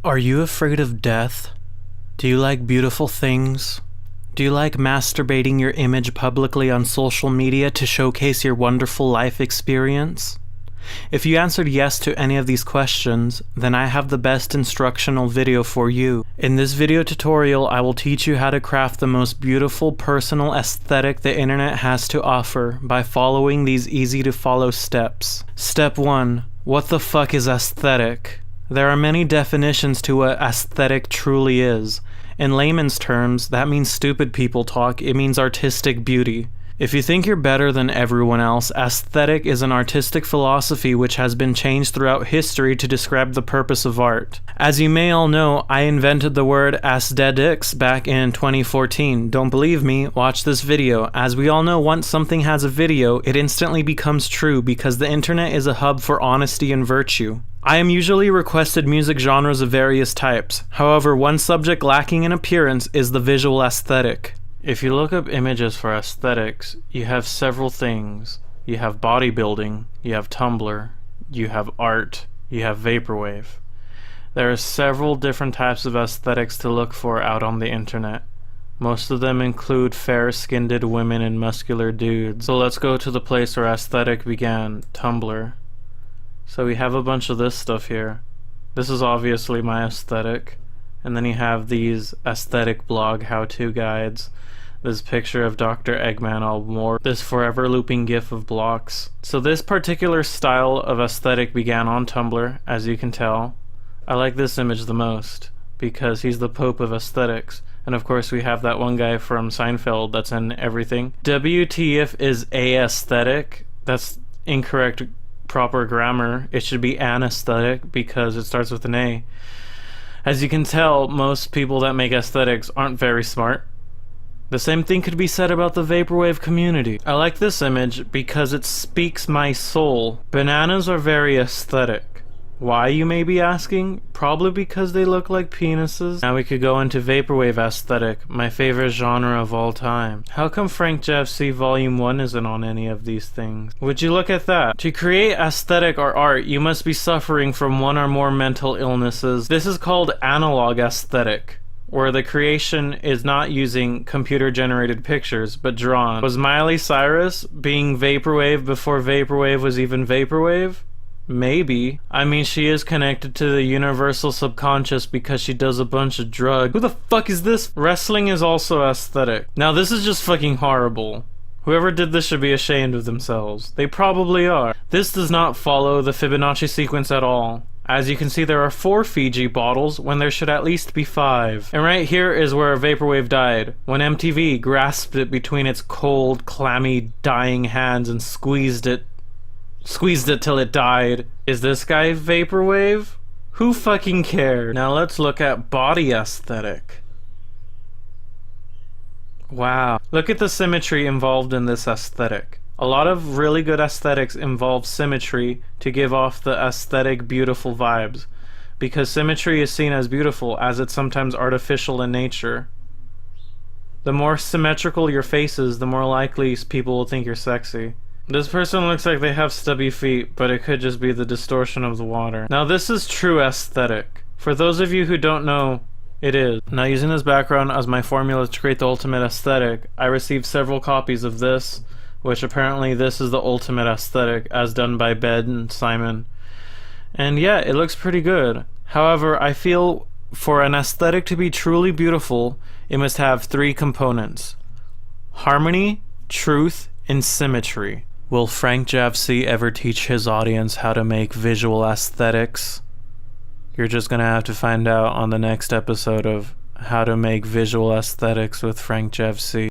Are you afraid of death? Do you like beautiful things? Do you like masturbating your image publicly on social media to showcase your wonderful life experience? If you answered yes to any of these questions, then I have the best instructional video for you. In this video tutorial, I will teach you how to craft the most beautiful personal aesthetic the internet has to offer by following these easy to follow steps. Step 1. What the fuck is aesthetic? There are many definitions to what aesthetic truly is. In layman's terms, that means stupid people talk. It means artistic beauty. If you think you're better than everyone else, aesthetic is an artistic philosophy which has been changed throughout history to describe the purpose of art. As you may all know, I invented the word aesthetics back in 2014. Don't believe me? Watch this video. As we all know, once something has a video, it instantly becomes true because the internet is a hub for honesty and virtue. I am usually requested music genres of various types. However, one subject lacking in appearance is the visual aesthetic. If you look up images for aesthetics, you have several things. You have bodybuilding, you have Tumblr, you have art, you have vaporwave. There are several different types of aesthetics to look for out on the internet. Most of them include fair-skinned women and muscular dudes. So let's go to the place where aesthetic began, Tumblr. So we have a bunch of this stuff here. This is obviously my aesthetic. And then you have these aesthetic blog how-to guides. This picture of Dr. Eggman all more. This forever looping gif of blocks. So this particular style of aesthetic began on Tumblr, as you can tell. I like this image the most, because he's the Pope of aesthetics. And of course we have that one guy from Seinfeld that's in everything. WTF is aesthetic? That's incorrect proper grammar. It should be anesthetic because it starts with an A. As you can tell, most people that make aesthetics aren't very smart. The same thing could be said about the vaporwave community. I like this image because it speaks my soul. Bananas are very aesthetic. Why, you may be asking? Probably because they look like penises. Now we could go into vaporwave aesthetic, my favorite genre of all time. How come Frank JFC Volume 1 isn't on any of these things? Would you look at that? To create aesthetic or art, you must be suffering from one or more mental illnesses. This is called analog aesthetic, where the creation is not using computer-generated pictures, but drawn. Was Miley Cyrus being vaporwave before vaporwave was even vaporwave? Maybe. I mean, she is connected to the universal subconscious because she does a bunch of drugs. Who the fuck is this? Wrestling is also aesthetic. Now this is just fucking horrible. Whoever did this should be ashamed of themselves. They probably are. This does not follow the Fibonacci sequence at all. As you can see, there are 4 Fiji bottles when there should at least be 5. And right here is where vaporwave died, when MTV grasped it between its cold, clammy, dying hands and squeezed it till it died. Is this guy vaporwave? Who fucking cares? Now let's look at body aesthetic. Wow. Look at the symmetry involved in this aesthetic. A lot of really good aesthetics involve symmetry to give off the aesthetic beautiful vibes, because symmetry is seen as beautiful as it's sometimes artificial in nature. The more symmetrical your face is, the more likely people will think you're sexy. This person looks like they have stubby feet, but it could just be the distortion of the water. Now this is true aesthetic. For those of you who don't know, it is. Now using this background as my formula to create the ultimate aesthetic, I received several copies of this, which apparently this is the ultimate aesthetic as done by Ben and Simon. And yeah, it looks pretty good. However, I feel for an aesthetic to be truly beautiful, it must have 3 components: harmony, truth, and symmetry. Will Frank JFC ever teach his audience how to make visual aesthetics? You're just gonna have to find out on the next episode of How to Make Visual Aesthetics with Frank JFC.